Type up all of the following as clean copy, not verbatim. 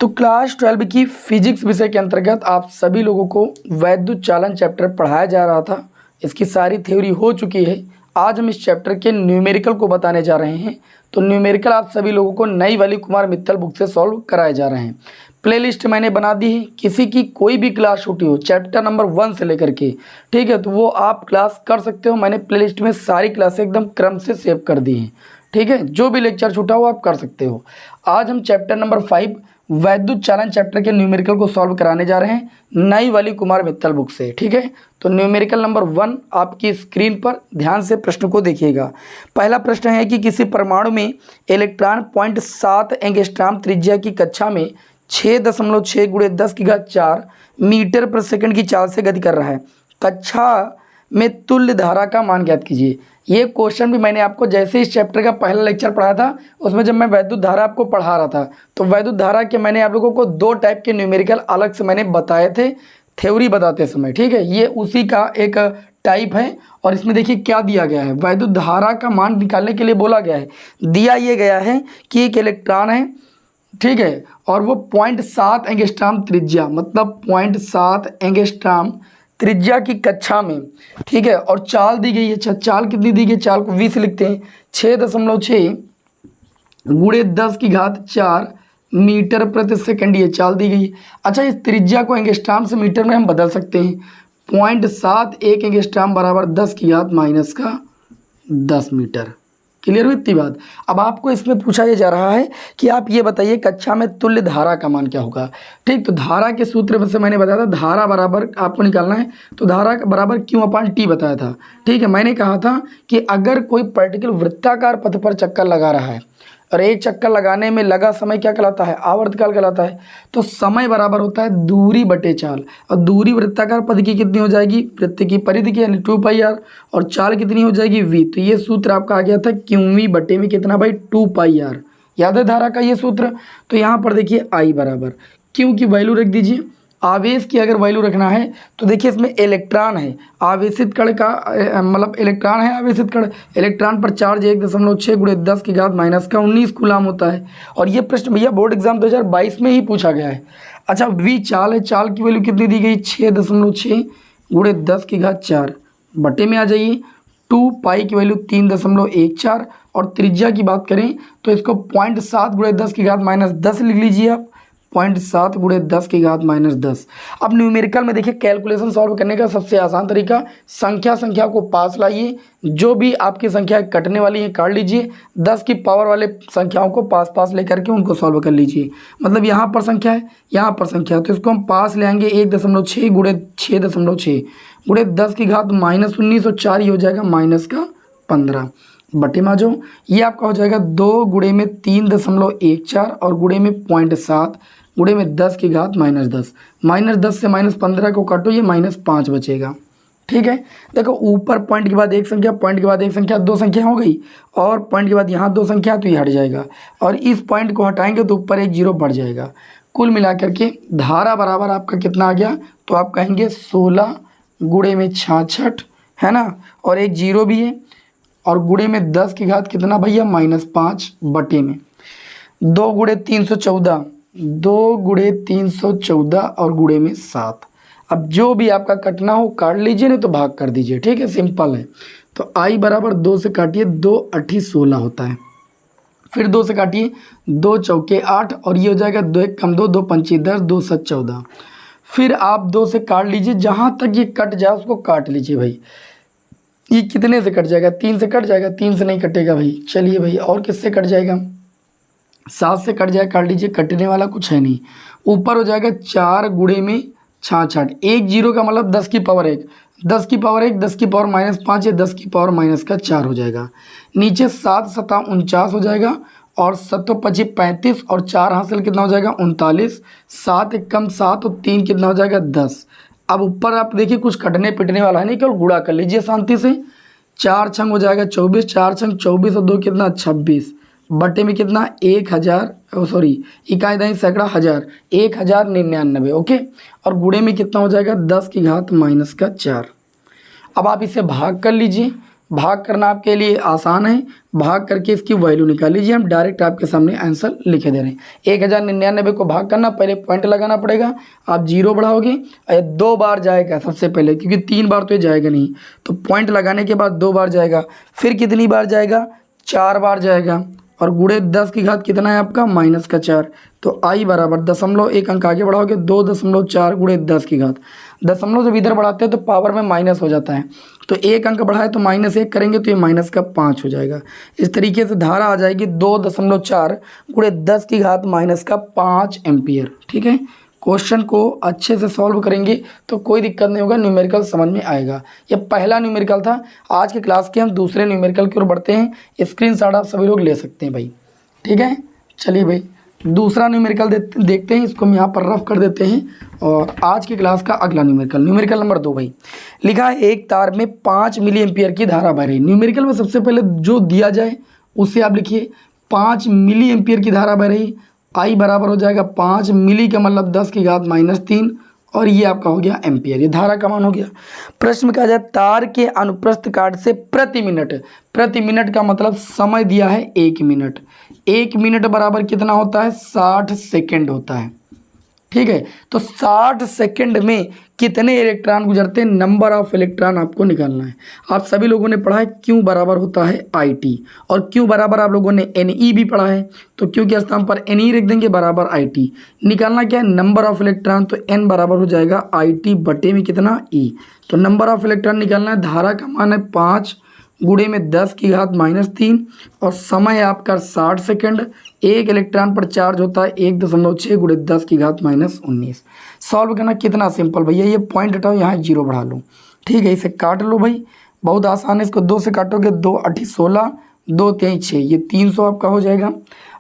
तो क्लास 12 की फिजिक्स विषय के अंतर्गत आप सभी लोगों को वैद्युत चालन चैप्टर पढ़ाया जा रहा था। इसकी सारी थ्योरी हो चुकी है। आज हम इस चैप्टर के न्यूमेरिकल को बताने जा रहे हैं। तो न्यूमेरिकल आप सभी लोगों को नई वाली कुमार मित्तल बुक से सॉल्व कराए जा रहे हैं। प्लेलिस्ट मैंने बना दी है, किसी की कोई भी क्लास छूटी हो चैप्टर नंबर 1 से लेकर के, ठीक है, तो वो आप क्लास कर सकते हो। मैंने प्लेलिस्ट में सारी क्लासें एकदम क्रम से सेव कर दी हैं, ठीक है। जो भी लेक्चर छूटा हो आप कर सकते हो। आज हम चैप्टर नंबर 5 वैद्युत चालन चैप्टर के न्यूमेरिकल को सॉल्व कराने जा रहे हैं नई वाली कुमार मित्तल बुक से, ठीक है। तो न्यूमेरिकल नंबर 1 आपकी स्क्रीन पर ध्यान से प्रश्न को देखिएगा। पहला प्रश्न है कि किसी परमाणु में इलेक्ट्रॉन 0.7 एंगस्ट्रॉम त्रिज्या की कक्षा में 6.6 × 10⁴ मीटर प्रति सेकंड की चाल से गति कर रहा है। कक्षा में तुल्य धारा का मान ज्ञात कीजिए। ये क्वेश्चन भी मैंने आपको जैसे इस चैप्टर का पहला लेक्चर पढ़ा था, उसमें जब मैं वैद्युत धारा आपको पढ़ा रहा था, तो वैद्युत धारा के मैंने आप लोगों को 2 टाइप के न्यूमेरिकल अलग से मैंने बताए थे थ्योरी बताते समय, ठीक है। ये उसी का एक टाइप है। और इसमें देखिए क्या दिया गया है, वैद्युत धारा का मान निकालने के लिए बोला गया है। दिया ये गया है कि एक इलेक्ट्रॉन है, ठीक है, और वो 0.7 एंगस्ट्रॉम त्रिज्या, मतलब 0.7 एंगस्ट्रॉम त्रिज्या की कक्षा में, ठीक है, और चाल दी गई है। अच्छा, चाल कितनी दी गई? चाल को v से लिखते हैं, 6.6 × 10⁴ मीटर प्रति सेकंड ये चाल दी गई। अच्छा, इस त्रिज्या को एंगस्ट्रॉम से मीटर में हम बदल सकते हैं। 0.71 एंगस्ट्रॉम बराबर 10⁻10 मीटर। क्लियर हुई इतनी बात। अब आपको इसमें पूछा ये जा रहा है कि आप ये बताइए कक्षा में तुल्य धारा का मान क्या होगा, ठीक। तो धारा के सूत्र में से मैंने बताया था, धारा बराबर आपको निकालना है, तो धारा बराबर Q/T बताया था, ठीक है। मैंने कहा था कि अगर कोई पर्टिकुलर वृत्ताकार पथ पर चक्कर लगा रहा है और एक चक्कर लगाने में लगा समय क्या कहलाता है? आवर्तकाल कहलाता है। तो समय बराबर होता है दूरी बटे चाल, और दूरी वृत्ताकार पथ की कितनी हो जाएगी? वृत्त की परिधि की, यानी 2πr, और चाल कितनी हो जाएगी? v। तो ये सूत्र आपका आ गया था qv बटे में कितना भाई? 2πr। याद है धारा का ये सूत्र? तो यहाँ पर देखिए I बराबर Q की वैल्यू रख दीजिए। आवेश की अगर वैल्यू रखना है तो देखिए इसमें इलेक्ट्रॉन है, आवेशित कण का मतलब इलेक्ट्रॉन है, आवेशित कण। इलेक्ट्रॉन पर चार्ज 1.6 × 10⁻⁻19 कूलाम होता है। और ये प्रश्न भैया बोर्ड एग्जाम 2022 में ही पूछा गया है। अच्छा, v चाल है, चाल की वैल्यू कितनी दी गई? 6.6 × 10⁴ बटे में आ जाइए। 2π की वैल्यू 3.14, और त्रिज्या की बात करें तो इसको 0.7 × 10⁻−10 लिख लीजिए आप, 0.7 × 10⁻−10। अब न्यूमेरिकल में देखिए कैलकुलेशन सॉल्व करने का सबसे आसान तरीका, संख्या को पास लाइए। जो भी आपकी संख्या कटने वाली है काट लीजिए, 10 की पावर वाले संख्याओं को पास लेकर के उनको सॉल्व कर लीजिए। मतलब यहाँ पर संख्या है, यहाँ पर संख्या है, तो इसको हम पास ले आएंगे। 1.6 × 6.6 × 10⁻−19 और 4 ही हो जाएगा -15 बटे में आ जाओ। ये आपका हो जाएगा 2 × में 3.14 और गुणे में 0.7 गुणे में 10⁻−10। -10 से -15 को काटो, ये -5 बचेगा, ठीक है। देखो ऊपर पॉइंट के बाद एक संख्या, पॉइंट के बाद एक संख्या, 2 संख्या हो गई, और पॉइंट के बाद यहाँ 2 संख्या, तो ये हट जाएगा। और इस पॉइंट को हटाएंगे तो ऊपर एक 0 बढ़ जाएगा। कुल मिलाकर के धारा बराबर आपका कितना आ गया? तो आप कहेंगे 16 × में 66, है ना, और एक 0 भी है, और गुणे में 10 की घात कितना भैया? -5 बटे में 2 × 314, 2 × 314 और गुणे में 7। अब जो भी आपका कटना हो काट लीजिए, नहीं तो भाग कर दीजिए, ठीक है, सिंपल है। तो I बराबर 2 से काटिए, 2 8 16 होता है। फिर 2 से काटिए, 2 चौके 8, और ये हो जाएगा 2 1 कम 2, 2 पंचे 10, 2 7 14। फिर आप 2 से काट लीजिए, जहाँ तक ये कट जाए उसको काट लीजिए भाई। ये कितने से कट जाएगा? 3 से कट जाएगा, 3 से नहीं कटेगा भाई। चलिए भाई, और किससे कट जाएगा? 7 से कट जाए, काट लीजिए, कटने वाला कुछ है नहीं। ऊपर हो जाएगा 4 × में 66, एक 0 का मतलब 10 की पावर 1, 10 की पावर 1, 10 की पावर -5 या 10 की पावर -4 हो जाएगा। नीचे 7 × 7 49 हो जाएगा, और 7 × 25 35, और 4 हासिल कितना हो जाएगा? 39। 7 1 कम 7 और 3 कितना हो जाएगा? 10। अब ऊपर आप देखिए कुछ कटने पिटने वाला है नहीं, केवल गुणा कर लीजिए शांति से। 4 छंग हो जाएगा 24, 4 छंग 24 और 2 कितना? 26 बटे में कितना? 1000, इकाई दही सैकड़ा हज़ार, 1099, ओके। और गुणे में कितना हो जाएगा? 10⁻⁻4। अब आप इसे भाग कर लीजिए, भाग करना आपके लिए आसान है, भाग करके इसकी वैल्यू निकाल लीजिए। हम डायरेक्ट आपके सामने आंसर लिखे दे रहे हैं। 1099 को भाग करना, पहले पॉइंट लगाना पड़ेगा, आप 0 बढ़ाओगे, 2 बार जाएगा सबसे पहले, क्योंकि 3 बार तो ये जाएगा नहीं, तो पॉइंट लगाने के बाद 2 बार जाएगा। फिर कितनी बार जाएगा? 4 बार जाएगा। और गुणे 10 की घात कितना है आपका? -4। तो आई बराबर 1 अंक आगे बढ़ाओगे 2.4 गुणे 10 की घात। दशमलव जब इधर बढ़ाते हैं तो पावर में माइनस हो जाता है, तो 1 अंक बढ़ाए तो -1 करेंगे तो ये -5 हो जाएगा। इस तरीके से धारा आ जाएगी 2.4 गुणे 10 की घात -5 एम्पियर। ठीक है, क्वेश्चन को अच्छे से सॉल्व करेंगे तो कोई दिक्कत नहीं होगा, न्यूमेरिकल समझ में आएगा। ये पहला न्यूमेरिकल था। आज के क्लास के हम दूसरे न्यूमेरिकल की ओर बढ़ते हैं। स्क्रीनशॉट आप सभी लोग ले सकते हैं भाई। ठीक है, चलिए भाई दूसरा न्यूमेरिकल देखते हैं। इसको हम यहाँ पर रफ कर देते हैं और आज की क्लास का अगला न्यूमेरिकल नंबर 2 भाई लिखा है, एक तार में 5 मिली एम्पियर की धारा बह रही। न्यूमेरिकल में सबसे पहले जो दिया जाए उससे आप लिखिए। 5 मिली एम्पियर की धारा बह रही, आई बराबर हो जाएगा 5 मिली का मतलब 10 की घात -3, और ये आपका हो गया एम्पियर। ये धारा का मान हो गया। प्रश्न में कहा जाए तार के अनुप्रस्थ काट से प्रति मिनट का मतलब समय दिया है 1 मिनट। 1 मिनट बराबर कितना होता है? 60 सेकेंड होता है। ठीक है, तो 60 सेकेंड में कितने इलेक्ट्रॉन गुजरते हैं, नंबर ऑफ इलेक्ट्रॉन आपको निकालना है। आप सभी लोगों ने पढ़ा है क्यू बराबर होता है IT, और क्यू बराबर आप लोगों ने NE भी पढ़ा है, तो क्यू के स्थान पर NE रख देंगे बराबर IT। निकालना क्या है? नंबर ऑफ इलेक्ट्रॉन, तो N बराबर हो जाएगा IT बटे में कितना E। तो नंबर ऑफ इलेक्ट्रॉन निकालना है। धारा का मान है 5 गुणे में 10 की घात -3, और समय आपका 60 सेकेंड। 1 इलेक्ट्रॉन पर चार्ज होता है 1.6 गुणे 10 की घात -19। सॉल्व करना कितना सिंपल भैया, ये पॉइंट हटाओ, यहाँ 0 बढ़ा लो। ठीक है, इसे काट लो भाई, बहुत आसान है। इसको 2 से काटोगे, 2 8 16, 2 3 6, ये 300 आपका हो जाएगा।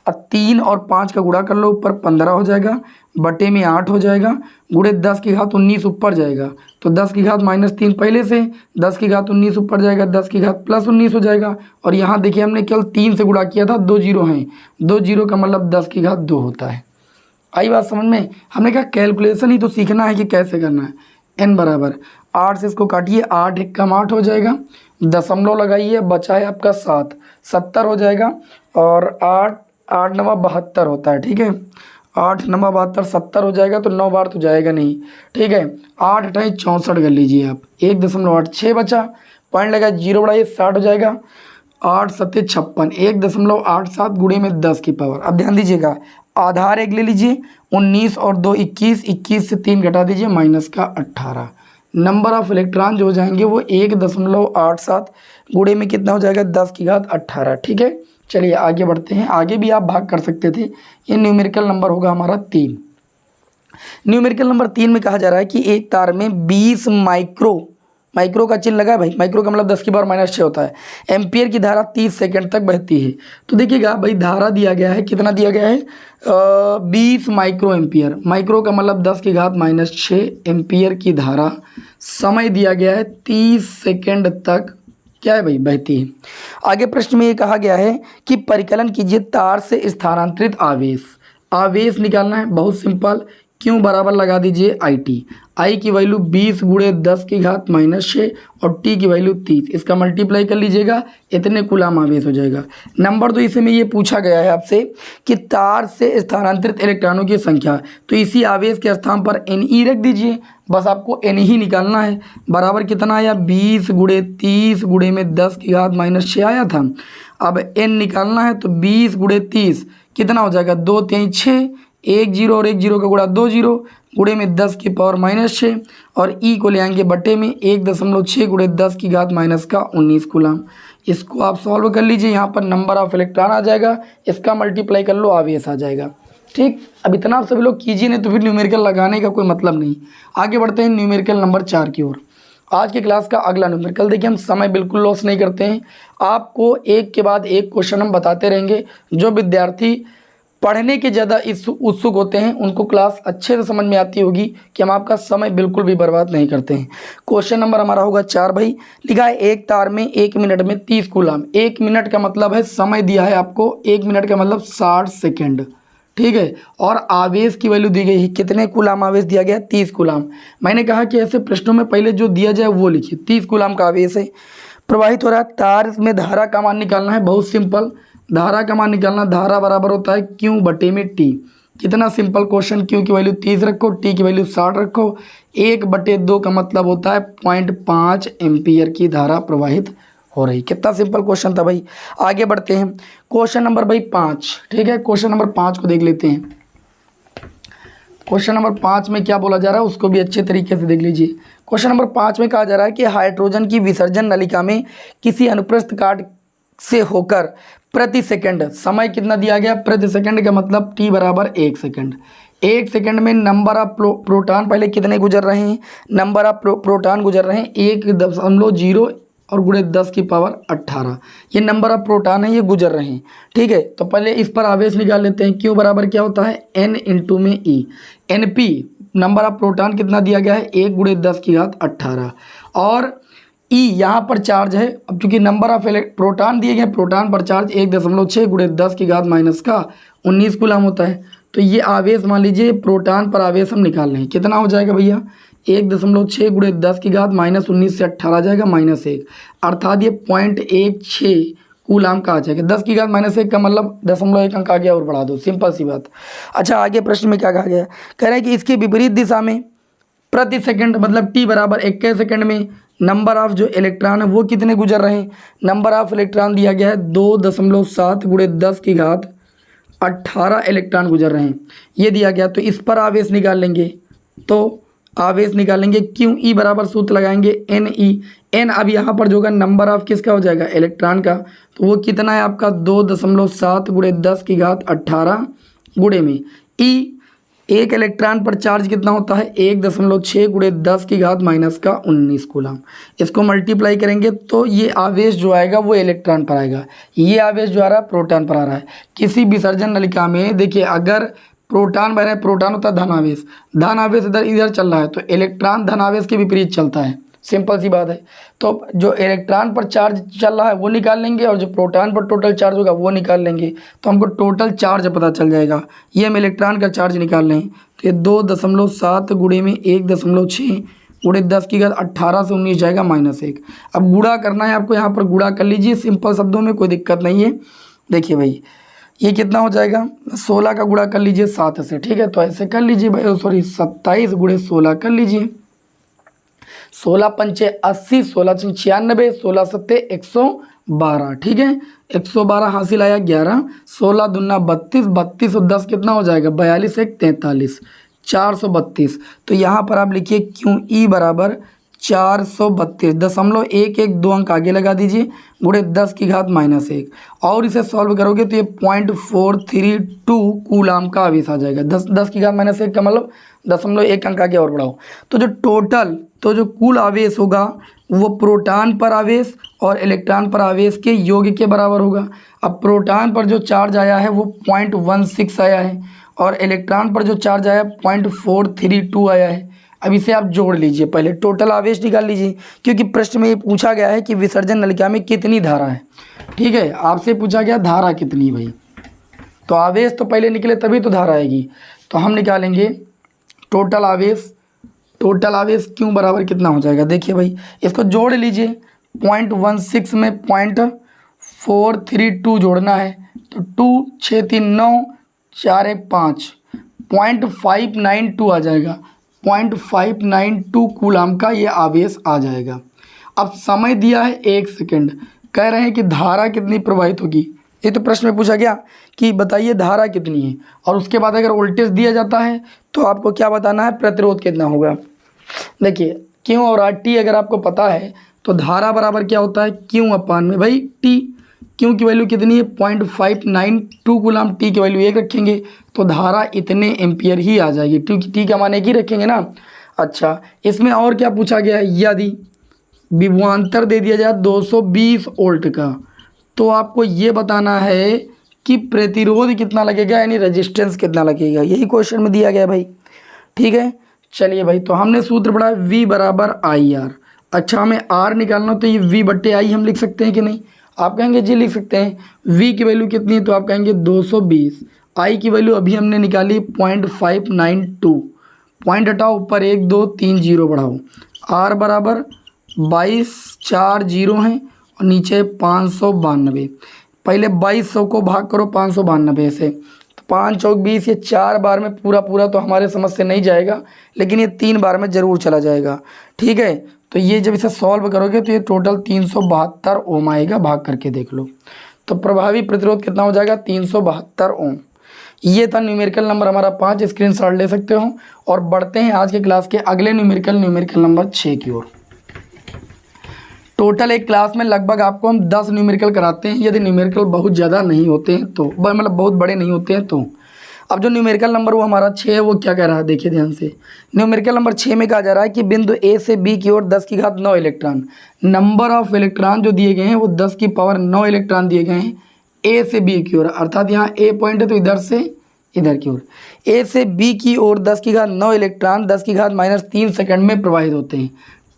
अब 3 और 5 का गुणा कर लो, ऊपर 15 हो जाएगा, बटे में 8 हो जाएगा, गुणे 10 की घात 19 ऊपर जाएगा, तो 10 की घात -3 पहले से, 10 की घात 19 ऊपर जाएगा, 10 की घात +19 हो जाएगा। और यहाँ देखिए हमने केवल 3 से गुणा किया था, 2 0 हैं, 2 0 का मतलब 10 की घात 2 होता है। आई बात समझ में? हमने कहा कैलकुलेशन ही तो सीखना है कि कैसे करना है। n बराबर 8 से इसको काटिए, 8 1 कम 8 हो जाएगा, दशमलव लगाइए, बचा है आपका 7, 70 हो जाएगा, और 8 8 9 72 होता है। ठीक है, 8 9 72, 70 हो जाएगा, तो 9 बार तो जाएगा नहीं। ठीक है, 8 8 64 कर लीजिए आप, 1.86 बचा, पॉइंट लगा 0 बढ़ाइए, 60 हो जाएगा। 8 7 56, 1.87 गुणे में 10 की पावर। अब ध्यान दीजिएगा, आधार 1 ले लीजिए, 19 और 2 21, 21 से 3 घटा दीजिए, -18। नंबर ऑफ इलेक्ट्रॉन जो हो जाएंगे वो 1.87 गुणे में कितना हो जाएगा? 10 की घात 18। ठीक है, चलिए आगे बढ़ते हैं। आगे भी आप भाग कर सकते थे। ये न्यूमेरिकल नंबर होगा हमारा 3। न्यूमेरिकल नंबर 3 में कहा जा रहा है कि एक तार में 20 माइक्रो का चिन्ह लगा है भाई, माइक्रो का मतलब 10 की पावर -6 होता है, एम्पियर की धारा 30 सेकंड तक बहती है। तो देखिएगा भाई, धारा दिया गया है, कितना दिया गया है? 20 माइक्रो एम्पियर। माइक्रो का मतलब 10 की घात -6 एम्पियर की धारा, समय दिया गया है 30 सेकंड तक क्या है भाई? बहती है। आगे प्रश्न में ये कहा गया है कि परिकलन कीजिए तार से स्थानांतरित आवेश निकालना है। बहुत सिंपल, क्यों बराबर लगा दीजिए IT। आई की वैल्यू 20 गुणे 10 की घात -6 और T की वैल्यू 30, इसका मल्टीप्लाई कर लीजिएगा, इतने कूलाम आवेश हो जाएगा। नंबर 2 इसमें ये पूछा गया है आपसे कि तार से स्थानांतरित इलेक्ट्रॉनों की संख्या, तो इसी आवेश के स्थान पर NE रख दीजिए, बस आपको N ही निकालना है। बराबर कितना आया? 20 गुणे 30 गुणे में 10 की घात -6 आया था। अब N निकालना है, तो 20 गुणे 30 कितना हो जाएगा? 2 3 6, 1 0 और 1 0 का गुणा 2 0 गुणे में 10 की पावर -6, और E को ले आएंगे बटे में 1.6 गुणे 10 की घात -19 कूलाम। इसको आप सॉल्व कर लीजिए, यहाँ पर नंबर ऑफ इलेक्ट्रॉन आ जाएगा, इसका मल्टीप्लाई कर लो, आवेश आ जाएगा। ठीक, अब इतना आप सभी लोग कीजिए, नहीं तो फिर न्यूमेरिकल लगाने का कोई मतलब नहीं। आगे बढ़ते हैं न्यूमेरिकल नंबर 4 की ओर। आज की क्लास का अगला न्यूमेरिकल देखिए, हम समय बिल्कुल लॉस नहीं करते हैं, आपको एक के बाद एक क्वेश्चन हम बताते रहेंगे। जो विद्यार्थी पढ़ने के ज़्यादा उत्सुक होते हैं उनको क्लास अच्छे से समझ में आती होगी कि हम आपका समय बिल्कुल भी बर्बाद नहीं करते हैं। क्वेश्चन नंबर हमारा होगा 4 भाई। लिखा है एक तार में 1 मिनट में 30 कूलाम। 1 मिनट का मतलब है समय दिया है आपको, 1 मिनट का मतलब 60 सेकेंड। ठीक है, और आवेश की वैल्यू दी गई है, कितने कूलाम आवेश दिया गया? 30 कूलाम। मैंने कहा कि ऐसे प्रश्नों में पहले जो दिया जाए वो लिखिए। 30 कूलाम का आवेश है। प्रवाहित हो रहा है, तार में धारा का मान निकालना है, बहुत सिंपल। धारा का मान निकालना, धारा बराबर होता है क्यू बटे में टी। कितना सिंपल क्वेश्चन, क्यू की वैल्यू 30 रखो, टी की वैल्यू 60 रखो। 1/2 का मतलब होता है 0.5 एम्पियर की धारा प्रवाहित हो रही। कितना सिंपल क्वेश्चन था भाई। आगे बढ़ते हैं, क्वेश्चन नंबर भाई 5। ठीक है, क्वेश्चन नंबर 5 को देख लेते हैं। क्वेश्चन नंबर 5 में क्या बोला जा रहा है उसको भी अच्छे तरीके से देख लीजिए। क्वेश्चन नंबर 5 में कहा जा रहा है कि हाइड्रोजन की विसर्जन नलिका में किसी अनुप्रस्थ काट से होकर प्रति सेकंड समय कितना दिया गया। प्रति सेकंड का मतलब t बराबर 1 सेकंड। 1 सेकंड में नंबर ऑफ प्रोटॉन पहले कितने गुजर रहे हैं, नंबर ऑफ प्रोटॉन गुजर रहे हैं 1.0 और गुणे 10 की पावर 18। ये नंबर ऑफ प्रोटॉन है, ये गुजर रहे हैं। ठीक है, तो पहले इस पर आवेश निकाल लेते हैं। क्यू बराबर क्या होता है n इंटू में e. N p number of proton कितना दिया गया है 1 गुणे 10 की घात 18 और ई यहाँ पर चार्ज है। अब चूंकि नंबर ऑफ प्रोटॉन दिए गए, प्रोटॉन पर चार्ज 1.6 गुणे 10 की घात माइनस का 19 कूलम होता है। तो ये आवेश मान लीजिए प्रोटॉन पर आवेश हम निकाल रहे हैं, कितना हो जाएगा भैया 1.6 गुणे 10 की घात माइनस 19 से 18 आ जाएगा -1, अर्थात ये 0.16 कूलम का आ जाएगा। 10 की घात -1 का मतलब 0.1 अंक आ गया और बढ़ा दो, सिंपल सी बात। अच्छा, आगे प्रश्न में क्या कहा गया, कह रहे हैं कि इसके विपरीत दिशा में प्रति सेकंड मतलब t बराबर 21 सेकंड में नंबर ऑफ जो इलेक्ट्रॉन है वो कितने गुजर रहे हैं। नंबर ऑफ इलेक्ट्रॉन दिया गया है 2.7 गुणे 10 की घात 18 इलेक्ट्रॉन गुजर रहे हैं, ये दिया गया। तो इस पर आवेश निकाल लेंगे, तो आवेश निकालेंगे क्यों, ई बराबर सूत्र लगाएंगे एन ई। एन अब यहाँ पर जो होगा नंबर ऑफ किसका हो जाएगा इलेक्ट्रॉन का, तो वो कितना है आपका 2.7 गुणे 10 की घात 18 गुणे में ई। एक इलेक्ट्रॉन पर चार्ज कितना होता है 1.6 गुणे 10 की घात माइनस का 19 कूलम। इसको मल्टीप्लाई करेंगे तो ये आवेश जो आएगा वो इलेक्ट्रॉन पर आएगा, ये आवेश जो आ रहा है प्रोटॉन पर आ रहा है। किसी विसर्जन नलिका में देखिए अगर प्रोटॉन बह रहा है, प्रोटॉन होता है धन आवेश, धन आवेश इधर चल रहा है तो इलेक्ट्रॉन धन आवेश के विपरीत चलता है, सिंपल सी बात है। तो जो इलेक्ट्रॉन पर चार्ज चल रहा है वो निकाल लेंगे और जो प्रोटॉन पर टोटल चार्ज होगा वो निकाल लेंगे, तो हमको टोटल चार्ज पता चल जाएगा। ये हम इलेक्ट्रॉन का चार्ज निकाल लें तो ये 2.7 गुणे में 1.6 गुणे 10 की घात 18 से 19 जाएगा -1। अब गुणा करना है आपको, यहाँ पर गुणा कर लीजिए सिंपल शब्दों में, कोई दिक्कत नहीं है। देखिए भाई ये कितना हो जाएगा 16 का गुणा कर लीजिए 7 से, ठीक है, तो ऐसे कर लीजिए भाई, सॉरी 27 गुणे 16 कर लीजिए। 16 पंचे 80, 16 96, 16 सत्ते 112, ठीक है, 112 हासिल आया 11, 16 दूना 32, 32 और 10 कितना हो जाएगा 42 1 43, 432। तो यहाँ पर आप लिखिए क्यों ई बराबर 432, 0.112 अंक आगे लगा दीजिए गुणे 10 की घात -1 और इसे सॉल्व करोगे तो ये 0.432 कूलम का आवेश आ जाएगा। 10 की घात -1 का मतलब 0.1 अंक आगे और बढ़ाओ, तो जो कुल आवेश होगा वो प्रोटॉन पर आवेश और इलेक्ट्रॉन पर आवेश के योग के बराबर होगा। अब प्रोटॉन पर जो चार्ज आया है वो 0.16 आया है और इलेक्ट्रॉन पर जो चार्ज आया 0.432 आया है। अब इसे आप जोड़ लीजिए, पहले टोटल आवेश निकाल लीजिए, क्योंकि प्रश्न में ये पूछा गया है कि विसर्जन नलिका में कितनी धारा है। ठीक है, आपसे पूछा गया धारा कितनी भाई, तो आवेश तो पहले निकले तभी तो धारा आएगी। तो हम निकालेंगे टोटल आवेश। टोटल आवेश क्यों बराबर कितना हो जाएगा, देखिए भाई इसको जोड़ लीजिए, 0.16 में 0.432 जोड़ना है तो 2 6 3 9 4 1 5 0.592 आ जाएगा। 0.592 कूलम का ये आवेश आ जाएगा। अब समय दिया है 1 सेकंड, कह रहे हैं कि धारा कितनी प्रवाहित होगी। ये तो प्रश्न में पूछा गया कि बताइए धारा कितनी है, और उसके बाद अगर वोल्टेज दिया जाता है तो आपको क्या बताना है, प्रतिरोध कितना होगा। देखिए क्यों और टी अगर आपको पता है तो धारा बराबर क्या होता है क्यों अपान में भाई टी। क्यों की वैल्यू कितनी है 0.592 कूलम, टी की वैल्यू 1 रखेंगे तो धारा इतने एम्पियर ही आ जाएगी, क्योंकि टी का मान 1 ही रखेंगे ना। अच्छा, इसमें और क्या पूछा गया है, यदि विभवांतर दे दिया जाए 220 वोल्ट का तो आपको ये बताना है कि प्रतिरोध कितना लगेगा, यानी रेजिस्टेंस कितना लगेगा, यही क्वेश्चन में दिया गया भाई। ठीक है, चलिए भाई, तो हमने सूत्र पढ़ा V बराबर आई आर। अच्छा, हमें R निकालना तो ये V बट्टे आई हम लिख सकते हैं कि नहीं, आप कहेंगे जी लिख सकते हैं। V की वैल्यू कितनी है तो आप कहेंगे 220, I की वैल्यू अभी हमने निकाली 0.592, पॉइंट हटाओ ऊपर 1 2 3 0 बढ़ाओ, R बराबर 22 4 0 हैं नीचे 592। पहले 2200 को भाग करो 592 से, तो 5 चौक 20, ये 4 बार में पूरा पूरा तो हमारे समझ से नहीं जाएगा, लेकिन ये 3 बार में ज़रूर चला जाएगा। ठीक है, तो ये जब इसे सॉल्व करोगे तो ये टोटल 372 ओम आएगा, भाग करके देख लो। तो प्रभावी प्रतिरोध कितना हो जाएगा, 372 ओम। ये था न्यूमेरिकल नंबर हमारा 5, स्क्रीनशॉट ले सकते हो। और बढ़ते हैं आज के क्लास के अगले न्यूमेरिकल नंबर 6 की ओर। टोटल एक क्लास में लगभग आपको हम 10 न्यूमेरिकल कराते हैं, यदि न्यूमेरिकल बहुत ज़्यादा नहीं होते हैं तो, मतलब बहुत बड़े नहीं होते हैं तो। अब जो न्यूमेरिकल नंबर वो हमारा 6 है, वो क्या कह रहा है, देखिए ध्यान से। न्यूमेरिकल नंबर 6 में कहा जा रहा है कि बिंदु ए से बी की ओर 10 की घात 9 इलेक्ट्रॉन, नंबर ऑफ इलेक्ट्रॉन जो दिए गए हैं वो 10 की पावर 9 इलेक्ट्रॉन दिए गए हैं ए से बी की ओर, अर्थात यहाँ ए पॉइंट है तो इधर से इधर की ओर। ए से बी की ओर 10 की घात 9 इलेक्ट्रॉन 10 की घात -3 सेकंड में प्रवाहित होते हैं।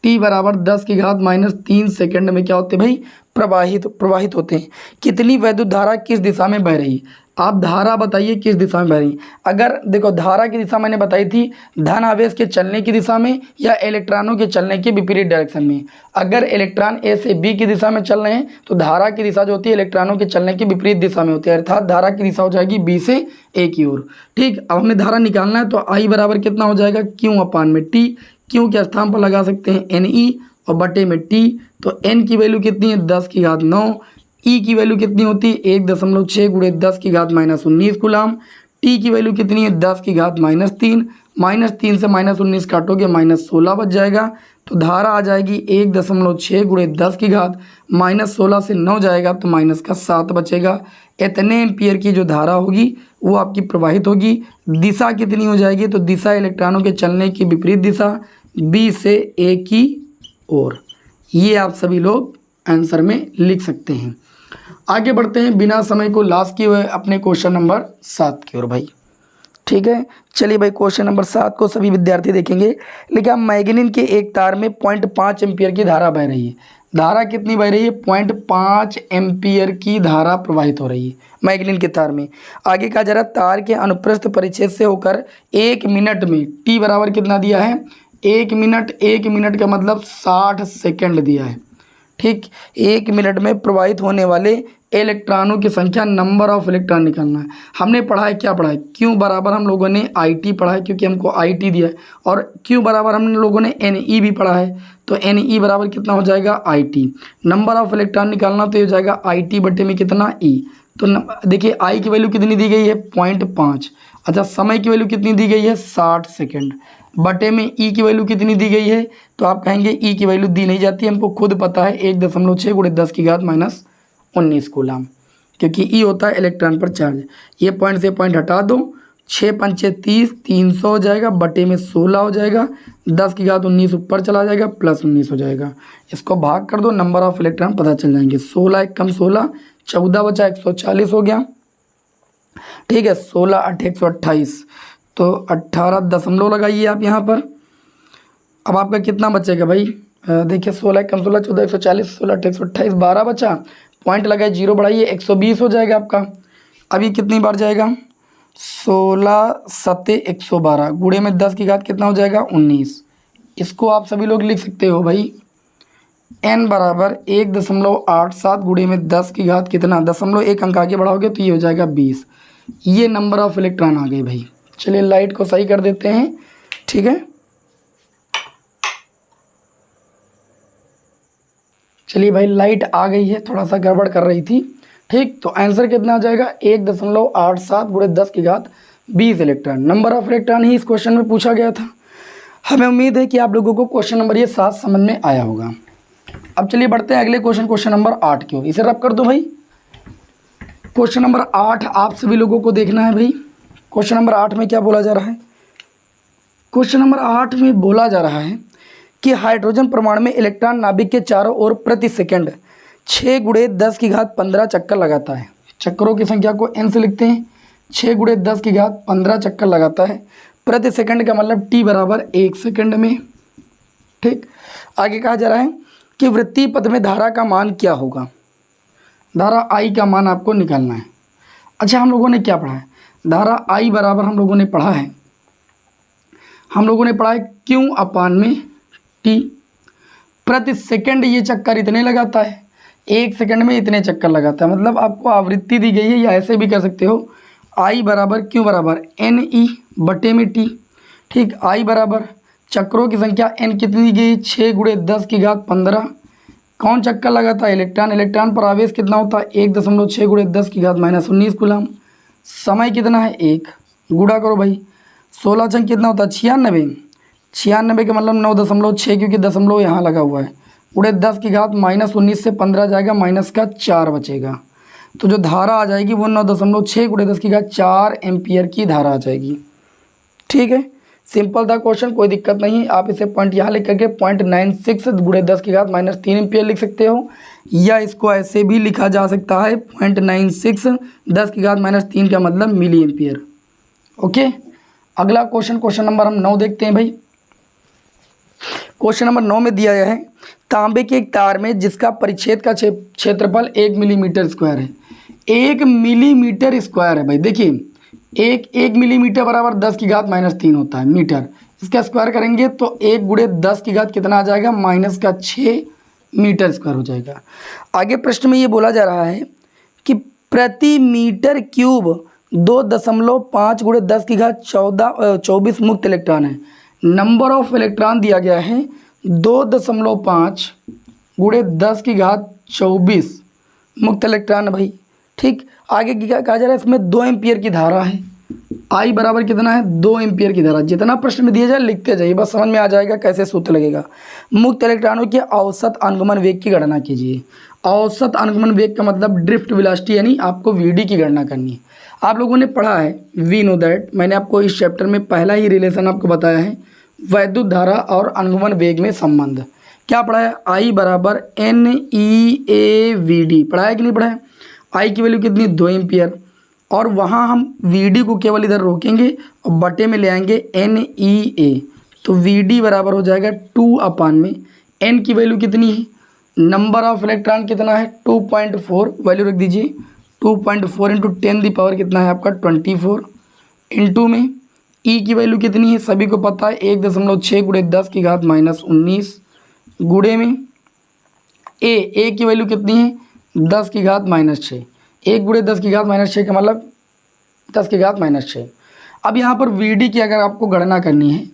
टी बराबर 10 की घात -3 सेकंड में क्या होते हैं भाई, प्रवाहित होते हैं। कितनी वैद्युत धारा किस दिशा में बह रही है, आप धारा बताइए किस दिशा में बह रही है। अगर देखो धारा की दिशा मैंने बताई थी धन आवेश के चलने की दिशा में या इलेक्ट्रॉनों के चलने के विपरीत डायरेक्शन में। अगर इलेक्ट्रॉन ए से बी की दिशा में चल रहे हैं तो धारा की दिशा जो होती है इलेक्ट्रॉनों के चलने के विपरीत दिशा में होती है, अर्थात धारा की दिशा हो जाएगी बी से ए की ओर। ठीक, अब हमें धारा निकालना है तो आई बराबर कितना हो जाएगा, क्यू अपान में टी। क्यू के स्थान पर लगा सकते हैं एन ई और बटे में टी। तो एन की वैल्यू कितनी है, 10 की घात 9। ई की वैल्यू कितनी होती है, 1.6 गुणे 10 की घात -19 कूलाम। टी की वैल्यू कितनी है, 10 की घात -3। -3 से -19 काटोगे -16 बच जाएगा। तो धारा आ जाएगी 1.6 गुणे 10 की घात -16 से 9 जाएगा तो -7 बचेगा। इतने एम्पियर की जो धारा होगी वो आपकी प्रवाहित होगी। दिशा कितनी हो जाएगी, तो दिशा इलेक्ट्रॉनों के चलने की विपरीत दिशा बी से ए की ओर। ये आप सभी लोग आंसर में लिख सकते हैं। आगे बढ़ते हैं बिना समय को लॉस किए हुए अपने क्वेश्चन नंबर 7 की ओर भाई। ठीक है, चलिए भाई क्वेश्चन नंबर 7 को सभी विद्यार्थी देखेंगे। लेकिन मैग्नीन के एक तार में 0.5 एम्पियर की धारा बह रही है। धारा कितनी बह रही है, 0.5 एम्पियर की धारा प्रवाहित हो रही है मैग्नीन के तार में। आगे कहा जा रहा है तार के अनुप्रस्थ परिच्छेद से होकर 1 मिनट में, टी बराबर कितना दिया है, 1 मिनट का मतलब 60 सेकंड दिया है। ठीक, 1 मिनट में प्रवाहित होने वाले इलेक्ट्रॉनों की संख्या, नंबर ऑफ इलेक्ट्रॉन निकालना है। हमने पढ़ा है, क्या पढ़ा है, क्यू बराबर हम लोगों ने आई टी पढ़ा है क्योंकि हमको आई टी दिया है, और क्यू बराबर हम लोगों ने एन ई भी पढ़ा है। तो एन ई बराबर कितना हो जाएगा, I T. Number of electron निकालना तो ये हो जाएगा आई टी बटे में कितना, ई। तो देखिए आई की वैल्यू कितनी दी गई है, 0.5। अच्छा, समय की वैल्यू कितनी दी गई है, 60 सेकेंड। बटे में ई की वैल्यू कितनी दी गई है, तो आप कहेंगे ई की वैल्यू दी नहीं जाती, हमको खुद पता है 1.6 गुणे 10 की घात -19 कूलाम, क्योंकि ई होता है इलेक्ट्रॉन पर चार्ज। ये पॉइंट से पॉइंट हटा दो, 6 पंचे 30, 300 हो जाएगा, बटे में 16 हो जाएगा, 10 की घात 19 ऊपर चला जाएगा, +19 हो जाएगा। इसको भाग कर दो, नंबर ऑफ इलेक्ट्रॉन पता चल जाएंगे। 16 1 कम 16, 14 बचा, 140 हो गया। ठीक है, 16 8 128, तो 18 दशमलव लगाइए आप यहाँ पर। अब आपका कितना बचेगा भाई, देखिए 16 कम 16 14 140, 16 8 128, 12 बचा। पॉइंट लगाए, 0 बढ़ाइए, 120 हो जाएगा आपका। अब ये कितनी बार जाएगा, 16 7 112 गुणे में 10 की घात कितना हो जाएगा, 19। इसको आप सभी लोग लिख सकते हो भाई, n बराबर 1.87 गुणे में 10 की घात कितना, 0.1 अंक आगे बढ़ाओगे तो ये हो जाएगा 20। ये नंबर ऑफ इलेक्ट्रॉन आ गए भाई। चलिए लाइट को सही कर देते हैं। ठीक है, चलिए भाई लाइट आ गई है, थोड़ा सा गड़बड़ कर रही थी। ठीक, तो आंसर कितना आ जाएगा, 1.87 गुणे 10 की घात 20 इलेक्ट्रॉन। नंबर ऑफ इलेक्ट्रॉन ही इस क्वेश्चन में पूछा गया था। हमें उम्मीद है कि आप लोगों को क्वेश्चन नंबर ये 7 समझ में आया होगा। अब चलिए बढ़ते हैं अगले क्वेश्चन नंबर 8 की ओर। इसे रब कर दो भाई। क्वेश्चन नंबर 8 आप सभी लोगों को देखना है भाई। क्वेश्चन नंबर 8 में क्या बोला जा रहा है, क्वेश्चन नंबर 8 में बोला जा रहा है कि हाइड्रोजन परमाणु में इलेक्ट्रॉन नाभिक के चारों ओर प्रति सेकंड 6 गुणे 10 की घात 15 चक्कर लगाता है। चक्करों की संख्या को n से लिखते हैं। 6 गुणे 10 की घात 15 चक्कर लगाता है प्रति सेकंड का मतलब t बराबर 1 सेकंड में। ठीक, आगे कहा जा रहा है कि वृत्तीय पथ में धारा का मान क्या होगा। धारा I का मान आपको निकालना है। अच्छा, हम लोगों ने क्या पढ़ा है, धारा I बराबर हम लोगों ने पढ़ा है Q अपान में T। प्रति सेकंड ये चक्कर इतने लगाता है, 1 सेकंड में इतने चक्कर लगाता है। मतलब आपको आवृत्ति दी गई है, या ऐसे भी कर सकते हो I बराबर Q बराबर NE बटे में T। ठीक, I बराबर चक्रों की संख्या N कितनी दी गई, 6 गुणे 10 की घात 15। कौन चक्कर लगाता है, इलेक्ट्रॉन। इलेक्ट्रॉन पर आवेश कितना होता है, 1.6 गुणे 10 की घात -19 कूलम। समय कितना है 1, गुणा करो भाई। 16 छंग कितना होता है 96। 96 का मतलब 9.6, क्योंकि दशमलव यहाँ लगा हुआ है, गुणे 10 की घात -19 से 15 जाएगा, माइनस का 4 बचेगा। तो जो धारा आ जाएगी वो 9.6 गुणे 10 की घात 4 एम्पियर की धारा आ जाएगी। ठीक है, सिंपल था क्वेश्चन, कोई दिक्कत नहीं। आप इसे पॉइंट यहाँ लिख करके 0.96 गुणे 10 की घात -3 एम्पियर लिख सकते हो, या इसको ऐसे भी लिखा जा सकता है 0.96 10 की घात -3 का मतलब मिली एम्पियर। ओके, अगला क्वेश्चन नंबर हम 9 देखते हैं भाई। क्वेश्चन नंबर 9 में दिया गया है तांबे के एक तार में जिसका परिच्छेद का क्षेत्रफल 1 मिलीमीटर स्क्वायर है। 1 मिलीमीटर स्क्वायर है भाई। देखिए, एक मिलीमीटर बराबर 10 की घात -3 होता है मीटर। इसका स्क्वायर करेंगे तो 1 गुणे 10 की घात कितना आ जाएगा, -6 मीटर स्क्वायर हो जाएगा। आगे प्रश्न में ये बोला जा रहा है कि प्रति मीटर क्यूब 2.5 गुणे 10 की घात 24 मुक्त इलेक्ट्रॉन है। नंबर ऑफ इलेक्ट्रॉन दिया गया है 2.5 गुणे 10 की घात 24 मुक्त इलेक्ट्रॉन भाई। ठीक, आगे क्या कहा जा रहा है, इसमें 2 एम्पियर की धारा है। I बराबर कितना है, 2 एम्पियर की धारा। जितना प्रश्न में दिया जाए लिखते जाइए, बस समझ में आ जाएगा कैसे सूत्र लगेगा। मुक्त इलेक्ट्रॉनों के औसत अनुगमन वेग की गणना कीजिए। औसत अनुगमन वेग का मतलब ड्रिफ्ट वेलोसिटी, यानी आपको VD की गणना करनी है। आप लोगों ने पढ़ा है, वी नो दैट, मैंने आपको इस चैप्टर में पहला ही रिलेशन आपको बताया है, वैद्युत धारा और अनुगमन वेग में संबंध। क्या पढ़ा है, I बराबर NEAVD पढ़ा है कि नहीं पढ़ा है। I की वैल्यू कितनी, 2 एम्पियर, और वहाँ हम VD को केवल इधर रोकेंगे और बटे में ले आएंगे NEA, तो VD बराबर हो जाएगा 2 में N की वैल्यू कितनी है, नंबर ऑफ इलेक्ट्रॉन कितना है 2.4, वैल्यू रख दीजिए 2.4 इंटू 10 कितना है आपका 24, इंटू में E की वैल्यू कितनी है सभी को पता है 1.6 गुणे 10 की घात -19, गुणे में A की वैल्यू कितनी है 10 की घात -6। 1 गुणे 10 की घात -6 का मतलब 10 की घात -6। अब यहाँ पर VD की अगर आपको गणना करनी है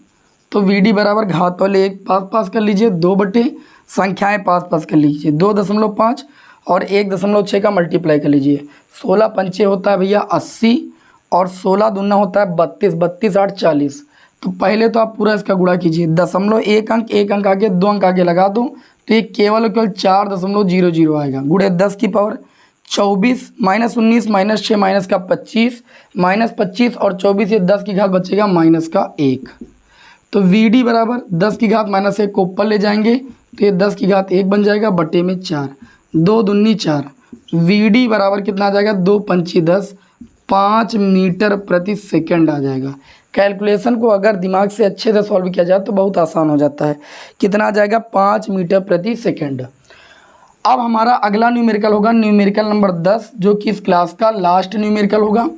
तो VD बराबर घात वाले 1 पास कर लीजिए, 2 बटे संख्याएँ पास कर लीजिए, 2.5 और 1.6 का मल्टीप्लाई कर लीजिए। 16 पंचे होता है भैया 80, और 16 दूना होता है 32, 32 8 40। तो पहले तो आप पूरा इसका गुणा कीजिए, 1 अंक आगे 2 अंक आगे लगा दो तो ये केवल 4.00 आएगा, गुणे 10 की पावर 24 -19 -6 माइनस का 25, -25 और 24 ये 10 की घात बचेगा -1। तो VD बराबर 10 की घात -1 को ऊपर ले जाएंगे तो ये 10 की घात 1 बन जाएगा, बटे में 4, 2 दूनी 4। VD बराबर कितना आ जाएगा 2 पंची 10, 5 मीटर प्रति सेकंड आ जाएगा। कैलकुलेशन को अगर दिमाग से अच्छे से सॉल्व किया जाए तो बहुत आसान हो जाता है। कितना आ जाएगा 5 मीटर प्रति सेकंड। अब हमारा अगला न्यूमेरिकल होगा न्यूमेरिकल नंबर 10, जो कि इस क्लास का लास्ट न्यूमेरिकल होगा,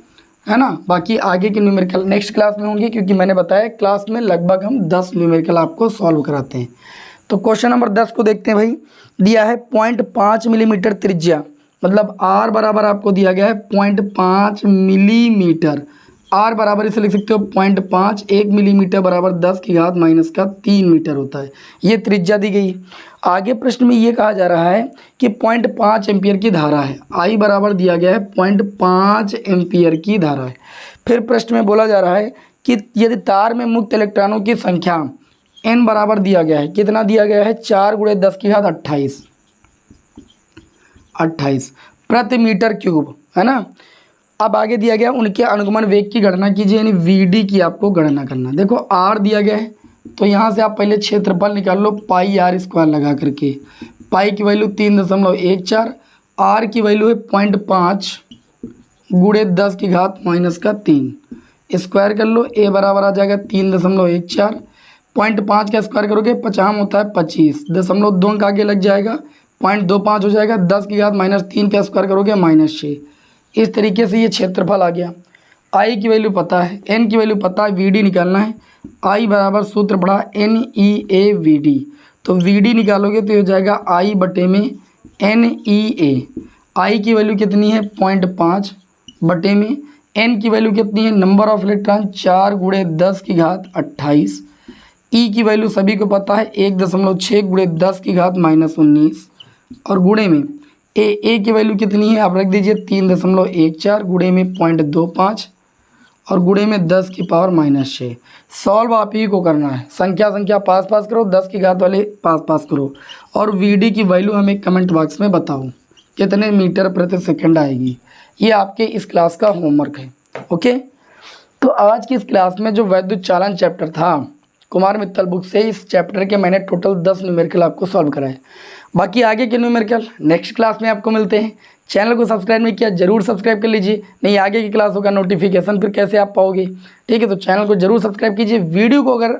है ना। बाकी आगे के न्यूमेरिकल नेक्स्ट क्लास में होंगे, क्योंकि मैंने बताया क्लास में लगभग हम 10 न्यूमेरिकल आपको सॉल्व कराते हैं। तो क्वेश्चन नंबर 10 को देखते हैं भाई। दिया है 0.5 मिलीमीटर त्रिज्या, मतलब R बराबर आपको दिया गया है 0.5 मिलीमीटर। R बराबर इसे लिख सकते हो 0.5, 1 मिलीमीटर बराबर 10 की घात -3 मीटर होता है, ये त्रिज्या दी गई। आगे प्रश्न में ये कहा जा रहा है कि 0.5 एम्पियर की धारा है। I बराबर दिया गया है 0.5 एम्पियर की धारा है। फिर प्रश्न में बोला जा रहा है कि यदि तार में मुक्त इलेक्ट्रॉनों की संख्या N बराबर दिया गया है, कितना दिया गया है 4 गुणे 10 की घात 28 प्रति मीटर क्यूब, है ना। अब आगे दिया गया उनके अनुगमन वेग की गणना कीजिए, यानी VD की आपको गणना करना। देखो R दिया गया है तो यहाँ से आप पहले क्षेत्रफल निकाल लो πr² लगा करके। पाई की वैल्यू 3.14, R की वैल्यू है 0.5 गुणे 10 की घात -3, स्क्वायर कर लो। A बराबर आ जाएगा 3.14, 0.5 का स्क्वायर करोगे 50 होता है 25, 0.2 अंक आगे लग जाएगा 0.25 हो जाएगा, 10 की घात -3 का स्क्वायर करोगे -6। इस तरीके से ये क्षेत्रफल आ गया। I की वैल्यू पता है, N की वैल्यू पता है, VD निकालना है। I बराबर सूत्र पढ़ा NEAVD, तो VD निकालोगे तो ये हो जाएगा I बटे में NEA, आई की वैल्यू कितनी है 0.5 बटे में n की वैल्यू कितनी है नंबर ऑफ इलेक्ट्रॉन 4 × 10 की घात 28, ई की वैल्यू सभी को पता है 1.6 × 10 की घात -19 और गुणे में ए की वैल्यू कितनी है आप रख दीजिए 3.14 गुणे में 0.25 और गुणे में 10 की पावर -6। सॉल्व आप ही को करना है, संख्या पास करो, 10 की घात वाले पास करो और वीडी की वैल्यू हमें कमेंट बॉक्स में बताओ कितने मीटर प्रति सेकंड आएगी। ये आपके इस क्लास का होमवर्क है। ओके, तो आज की इस क्लास में जो वैद्युत चालन चैप्टर था कुमार मित्तल बुक से, इस चैप्टर के मैंने टोटल 10 न्यूमेरिकल आपको सॉल्व कराए। बाकी आगे के न्यूमेरिकल नेक्स्ट क्लास में आपको मिलते हैं। चैनल को सब्सक्राइब नहीं किया जरूर सब्सक्राइब कर लीजिए, नहीं आगे की क्लासों का नोटिफिकेशन फिर कैसे आप पाओगे। ठीक है, तो चैनल को जरूर सब्सक्राइब कीजिए। वीडियो को अगर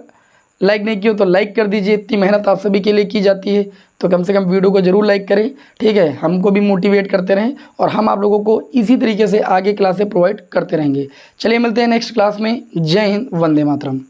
लाइक नहीं किया तो लाइक कर दीजिए, इतनी मेहनत आप सभी के लिए की जाती है तो कम से कम वीडियो को जरूर लाइक करें। ठीक है, हमको भी मोटिवेट करते रहें और हम आप लोगों को इसी तरीके से आगे क्लासें प्रोवाइड करते रहेंगे। चलिए मिलते हैं नेक्स्ट क्लास में। जय हिंद, वंदे मातरम।